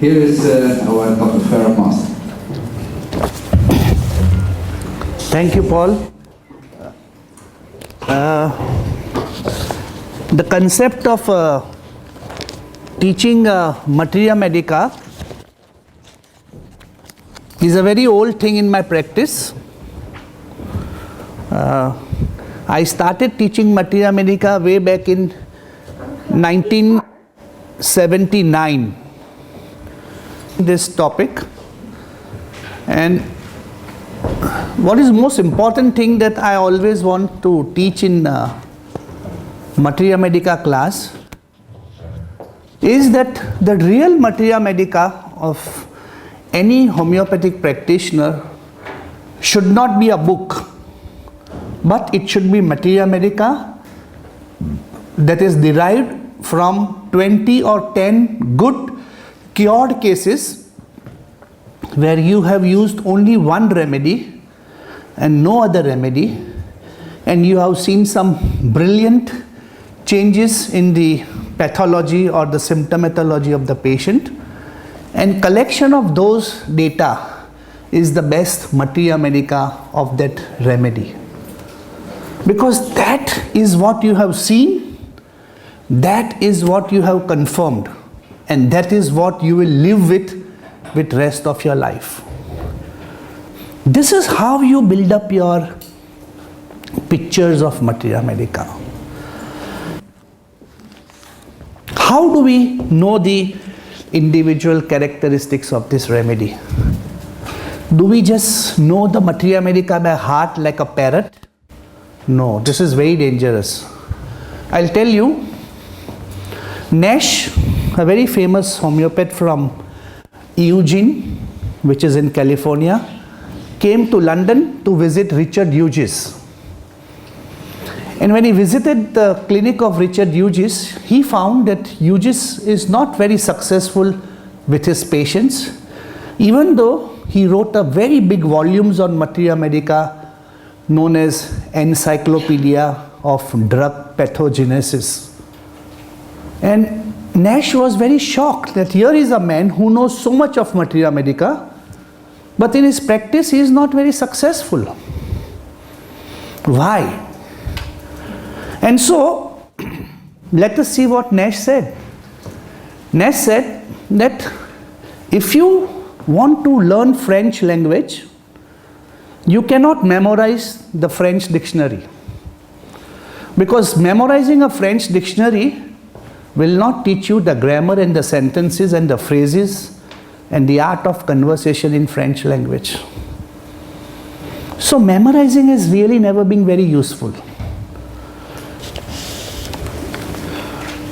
Here is our Dr. Farokh Master. Thank you, Paul. The concept of teaching Materia Medica is a very old thing in my practice. I started teaching Materia Medica way back in 1979, this topic. And what is most important thing that I always want to teach in Materia Medica class is that the real Materia Medica of any homeopathic practitioner should not be a book, but it should be Materia Medica that is derived from 20 or 10 good cured cases where you have used only one remedy and no other remedy, and you have seen some brilliant changes in the pathology or the symptomatology of the patient, and collection of those data is the best Materia Medica of that remedy. Because that is what you have seen, that is what you have confirmed, and that is what you will live with rest of your life. This is how you build up your pictures of Materia Medica. How do we know the individual characteristics of this remedy? Do we just know the Materia Medica by heart like a parrot? No, this is very dangerous. I'll tell you, Nash, a very famous homeopath from Eugene, which is in California, came to London to visit Richard Hughes. And when he visited the clinic of Richard Hughes, he found that Hughes is not very successful with his patients, even though he wrote a very big volumes on Materia Medica known as Encyclopedia of Drug Pathogenesis. And Nash was very shocked that here is a man who knows so much of Materia Medica, but in his practice he is not very successful. Why? And so, let us see what Nash said. Nash said that if you want to learn French language, you cannot memorize the French dictionary. Because memorizing a French dictionary will not teach you the grammar and the sentences and the phrases and the art of conversation in French language. So memorizing has really never been very useful.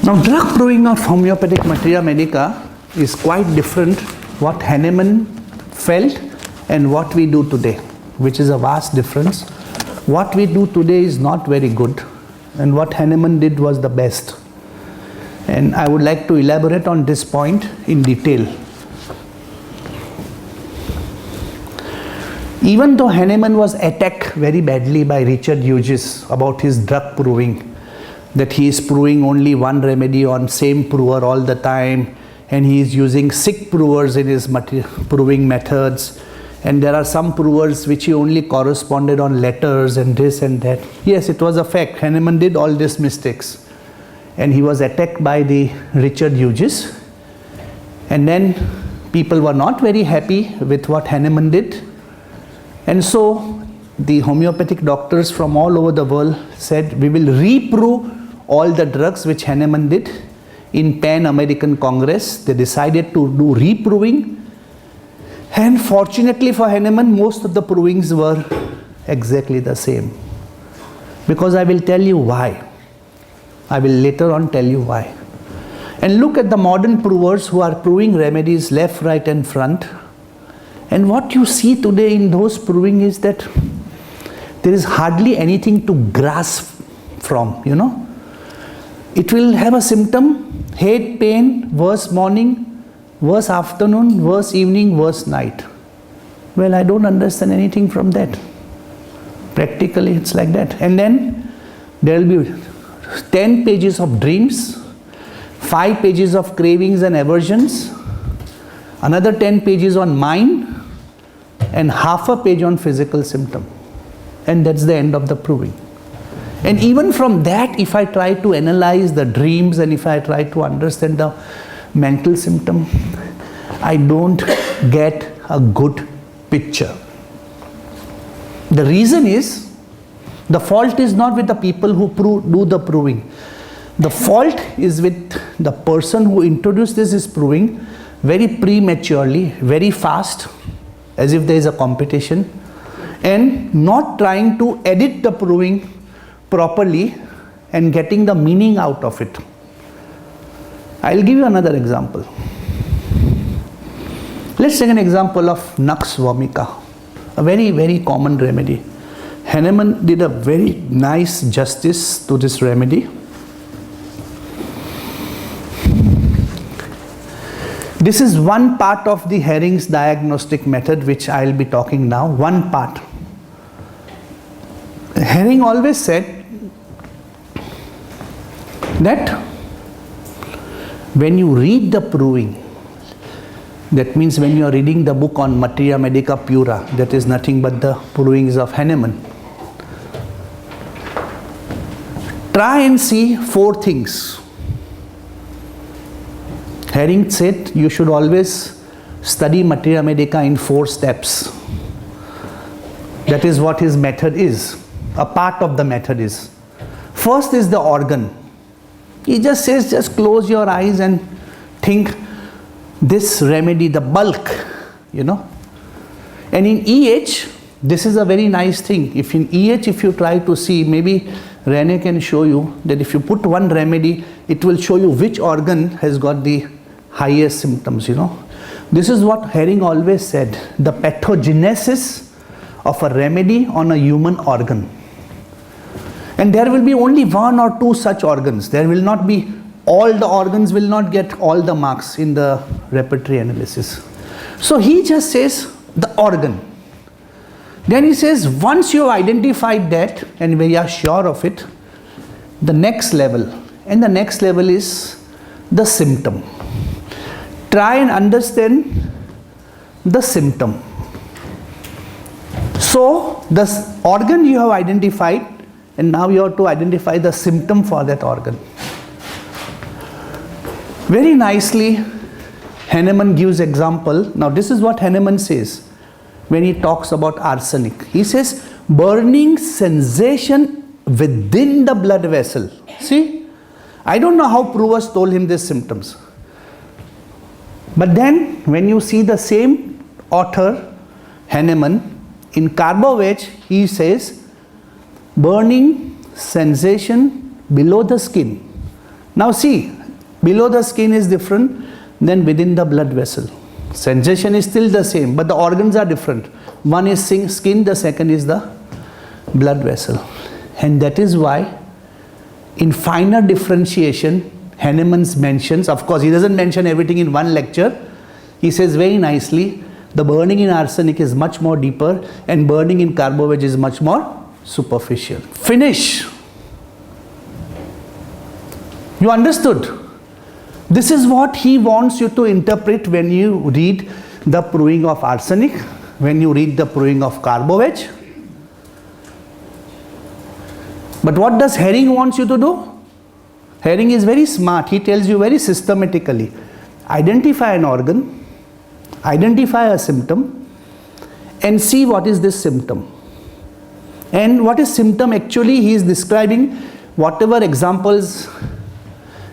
Now, drug proving of homeopathic Materia Medica is quite different what Hahnemann felt and what we do today, which is a vast difference. What we do today is not very good, and what Hahnemann did was the best. And I would like to elaborate on this point in detail. Even though Hahnemann was attacked very badly by Richard Hughes about his drug proving, that he is proving only one remedy on same prover all the time, and he is using sick provers in his proving methods, and there are some provers which he only corresponded on letters and this and that. Yes, it was a fact. Hahnemann did all these mistakes, and he was attacked by the Richard Hughes, and then people were not very happy with what Hahnemann did, and so the homeopathic doctors from all over the world said, we will reprove all the drugs which Hahnemann did. In Pan-American Congress, they decided to do reproving, and fortunately for Hahnemann, most of the provings were exactly the same. Because I will tell you why. I will later on tell you why. And look at the modern provers who are proving remedies left, right and front. And what you see today in those proving is that there is hardly anything to grasp from, you know. It will have a symptom, head pain, worse morning, worse afternoon, worse evening, worse night. Well, I don't understand anything from that. Practically, it's like that. And then there will be 10 pages of dreams, 5 pages of cravings and aversions, another 10 pages on mind, and half a page on physical symptom. And that's the end of the proving. And even from that, if I try to analyze the dreams and if I try to understand the mental symptom, I don't get a good picture. The reason is, the fault is not with the people who do the proving. The fault is with the person who introduced this proving very prematurely, very fast, as if there is a competition, and not trying to edit the proving properly and getting the meaning out of it. I'll give you another example. Let's take an example of Nux vomica, a very, very common remedy. Hahnemann did a very nice justice to this remedy. This is one part of the Hering's diagnostic method which I'll be talking now, one part. Hering always said that when you read the proving, that means when you are reading the book on Materia, Medica, Pura, that is nothing but the provings of Hahnemann, try and see 4 things. Hering said you should always study Materia Medica in 4 steps. That is what his method is. A part of the method is. First is the organ. He just says, just close your eyes and think this remedy, the bulk, you know. And in EH, this is a very nice thing. If in EH, if you try to see, maybe Rene can show you that if you put one remedy, it will show you which organ has got the highest symptoms, you know. This is what Hering always said, the pathogenesis of a remedy on a human organ. And there will be only 1 or 2 such organs. There will not be, all the organs will not get all the marks in the repertory analysis. So he just says the organ. Then he says once you have identified that and we are sure of it, the next level, and the next level is the symptom. Try and understand the symptom. So the organ you have identified, and now you have to identify the symptom for that organ. Very nicely, Hahnemann gives example. Now this is what Hahnemann says when he talks about arsenic. He says burning sensation within the blood vessel. See, I don't know how provers told him these symptoms. But then when you see the same author, Hahnemann, in Carbovage, he says burning sensation below the skin. Now see, below the skin is different than within the blood vessel. Sensation is still the same, but the organs are different. One is skin, the second is the blood vessel. And that is why in finer differentiation, Hahnemann mentions, of course he doesn't mention everything in one lecture. He says very nicely, the burning in arsenic is much more deeper and burning in Carbovage is much more superficial. Finish. You understood? This is what he wants you to interpret when you read the proving of arsenic, when you read the proving of Carbovage. But what does Hering wants you to do? Hering is very smart. He tells you very systematically, identify an organ, identify a symptom, and see what is this symptom. And what is symptom? Actually, he is describing whatever examples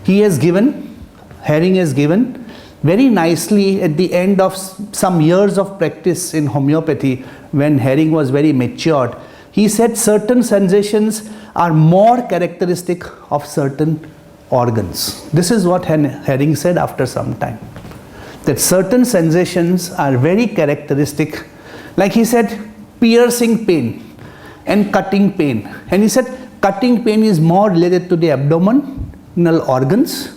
he has given, Hering has given, very nicely at the end of some years of practice in homeopathy, when Hering was very matured. He said certain sensations are more characteristic of certain organs. This is what Hering said after some time, that certain sensations are very characteristic. Like he said, piercing pain and cutting pain. And he said cutting pain is more related to the abdominal organs,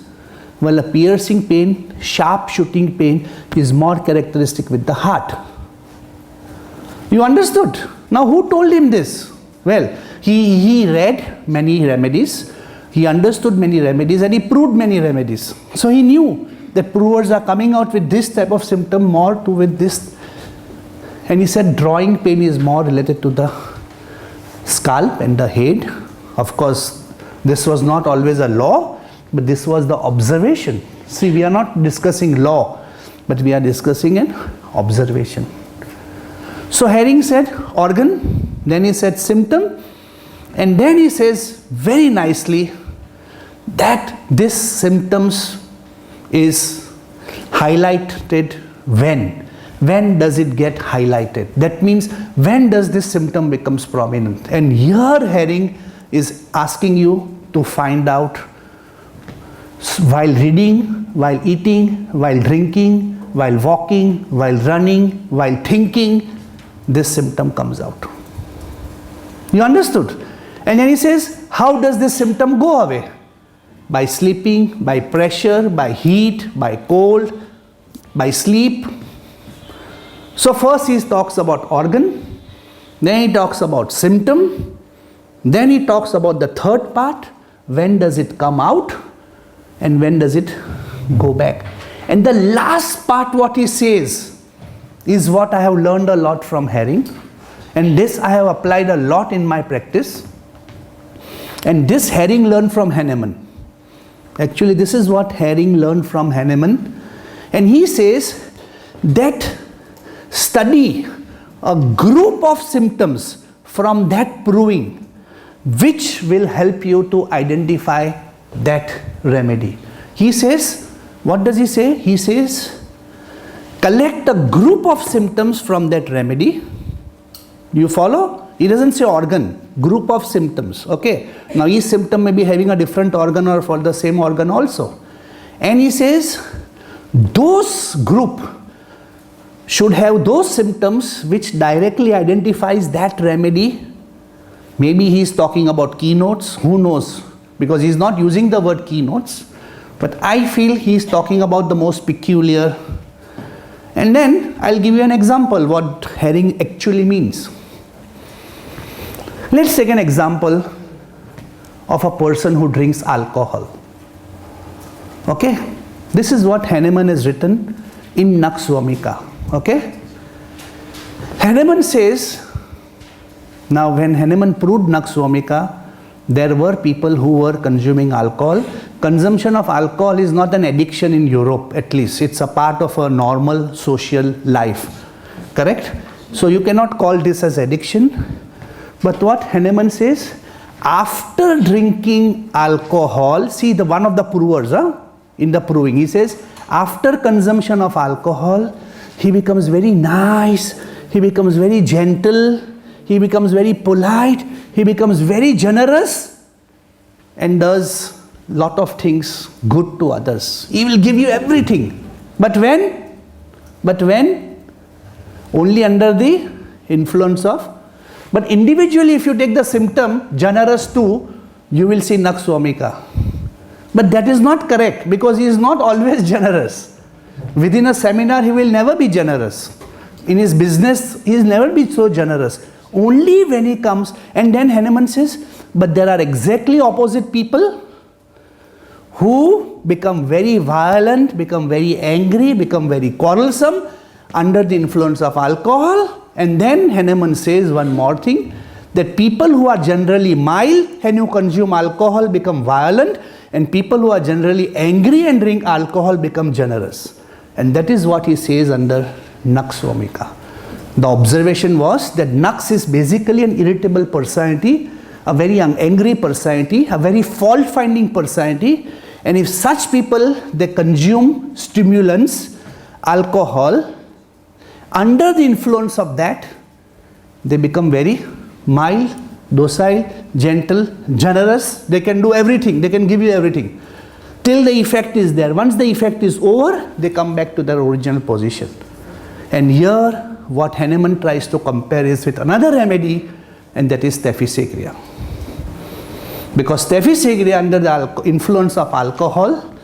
while a piercing pain, sharp shooting pain is more characteristic with the heart. You understood? Now who told him this? Well, he read many remedies, he understood many remedies, and he proved many remedies. So he knew that brewers are coming out with this type of symptom more to with this. And he said drawing pain is more related to the scalp and the head. Of course, this was not always a law, but this was the observation. See, we are not discussing law, but we are discussing an observation. So Herring said organ, then he said symptom, and then he says very nicely that this symptoms is highlighted when. When does it get highlighted? That means when does this symptom becomes prominent? And here Herring is asking you to find out while reading, while eating, while drinking, while walking, while running, while thinking, this symptom comes out. You understood? And then he says, how does this symptom go away? By sleeping, by pressure, by heat, by cold, by sleep. So first he talks about organ, then he talks about symptom, then he talks about the third part, when does it come out and when does it go back. And the last part what he says is what I have learned a lot from Herring, and this I have applied a lot in my practice, and this Herring learned from Hahnemann. Actually this is what Herring learned from Hahnemann, and he says that study a group of symptoms from that proving which will help you to identify that remedy. He says, what does he say? He says, collect a group of symptoms from that remedy. You follow? He doesn't say organ, group of symptoms. Okay. Now each symptom may be having a different organ or for the same organ also. And he says, those group should have those symptoms which directly identifies that remedy. Maybe he is talking about keynotes, who knows, because he is not using the word keynotes, but I feel he is talking about the most peculiar. And then I'll give you an example what Herring actually means. Let's take an example of a person who drinks alcohol. Okay, this is what Hahnemann has written in Nux Vomica. Okay, Hahnemann says, now when Hahnemann proved Nux Vomica, there were people who were consuming alcohol. Consumption of alcohol is not an addiction in Europe, at least. It's a part of a normal social life. Correct? So you cannot call this as addiction. But what Hahnemann says, after drinking alcohol, see the one of the provers in the proving, he says, after consumption of alcohol, he becomes very nice, he becomes very gentle, he becomes very polite, he becomes very generous and does lot of things good to others. He will give you everything. But when? Only under the influence of. But individually if you take the symptom, generous too, you will see Nux Vomica. But that is not correct because he is not always generous. Within a seminar he will never be generous. In his business he will never be so generous. Only when he comes, and then Hahnemann says, but there are exactly opposite people who become very violent, become very angry, become very quarrelsome under the influence of alcohol. And then Hahnemann says one more thing, that people who are generally mild and who consume alcohol become violent, and people who are generally angry and drink alcohol become generous. And that is what he says under Nux Vomica. The observation was that Nux is basically an irritable personality, a very angry personality, a very fault-finding personality, and if such people, they consume stimulants, alcohol, under the influence of that, they become very mild, docile, gentle, generous, they can do everything, they can give you everything, till the effect is there. Once the effect is over, they come back to their original position. And here, what Hahnemann tries to compare is with another remedy, and that is Staphysagrea. Because Staphysagrea under the influence of alcohol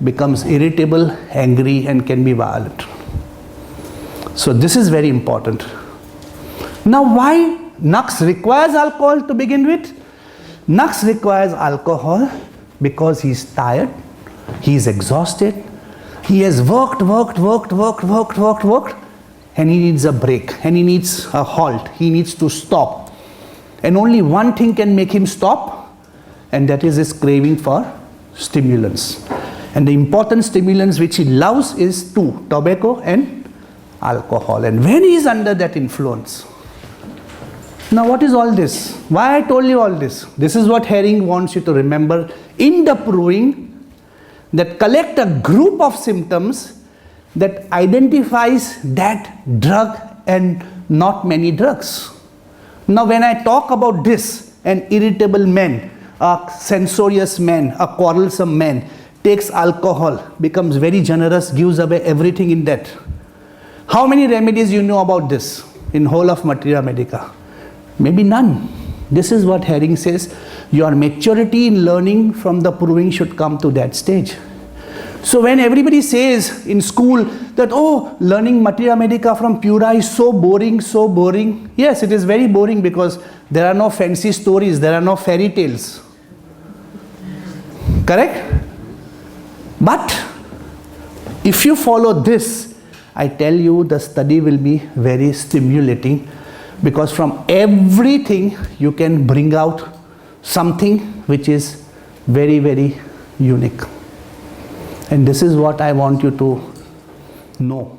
becomes irritable, angry, and can be violent. So this is very important. Now why Nux requires alcohol to begin with? Nux requires alcohol because he is tired, he is exhausted, He has worked, and he needs a break, and he needs a halt, he needs to stop. And only one thing can make him stop, and that is his craving for stimulants. And the important stimulants which he loves is two, tobacco and alcohol. And when he is under that influence, now what is all this? Why I told you all this? This is what Herring wants you to remember in the proving, that collect a group of symptoms that identifies that drug and not many drugs. Now when I talk about this, an irritable man, a censorious man, a quarrelsome man, takes alcohol, becomes very generous, gives away everything in that. How many remedies you know about this in whole of Materia Medica? Maybe none. This is what Herring says, your maturity in learning from the proving should come to that stage. So when everybody says in school that, oh, learning Materia Medica from Pura is so boring, so boring. Yes, it is very boring because there are no fancy stories, there are no fairy tales. Correct? But if you follow this, I tell you the study will be very stimulating, because from everything you can bring out something which is very, very unique. And this is what I want you to know.